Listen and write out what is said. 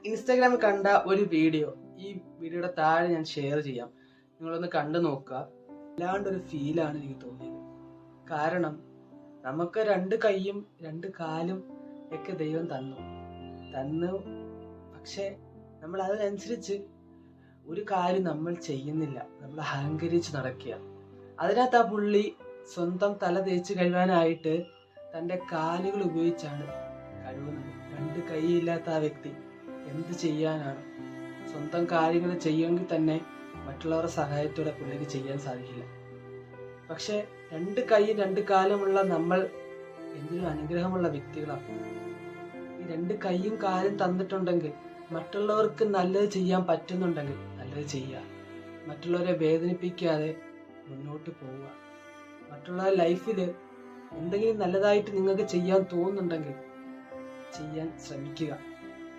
ഇൻസ്റ്റാഗ്രാമിൽ കണ്ട ഒരു വീഡിയോ ഈ വീഡിയോയുടെ താഴെ ഞാൻ ഷെയർ ചെയ്യാം. നിങ്ങളൊന്ന് കണ്ടു നോക്കുക. അല്ലാണ്ടൊരു ഫീലാണ് എനിക്ക് തോന്നിയത്. കാരണം നമുക്ക് രണ്ട് കൈയും രണ്ട് കാലും ഒക്കെ ദൈവം തന്നു പക്ഷെ നമ്മൾ അതിനനുസരിച്ച് ഒരു കാര്യം നമ്മൾ ചെയ്യുന്നില്ല. നമ്മൾ അഹങ്കരിച്ച് നടക്കുക. അതിനകത്ത് ആ പുള്ളി സ്വന്തം തല തേച്ച് കഴുകാനായിട്ട് തൻ്റെ കാലുകൾ ഉപയോഗിച്ചാണ് കഴുകുന്നത്. രണ്ട് കൈയില്ലാത്ത ആ വ്യക്തി എന്ത് ചെയ്യാനാണ്? സ്വന്തം കാര്യങ്ങൾ ചെയ്യുമെങ്കിൽ തന്നെ മറ്റുള്ളവരുടെ സഹായത്തോടെ പുള്ളിക്ക് ചെയ്യാൻ സാധിക്കില്ല. പക്ഷെ രണ്ട് കൈയും രണ്ട് കാലുമുള്ള നമ്മൾ എന്തൊരു അനുഗ്രഹമുള്ള വ്യക്തികളാണ്. ഈ രണ്ട് കൈയും കാലും തന്നിട്ടുണ്ടെങ്കിൽ മറ്റുള്ളവർക്ക് നല്ലത് ചെയ്യാൻ പറ്റുന്നുണ്ടെങ്കിൽ നല്ലത് ചെയ്യുക. മറ്റുള്ളവരെ വേദനിപ്പിക്കാതെ മുന്നോട്ട് പോവുക. മറ്റുള്ള ലൈഫിൽ എന്തെങ്കിലും നല്ലതായിട്ട് നിങ്ങൾക്ക് ചെയ്യാൻ തോന്നുന്നുണ്ടെങ്കിൽ ചെയ്യാൻ ശ്രമിക്കുക.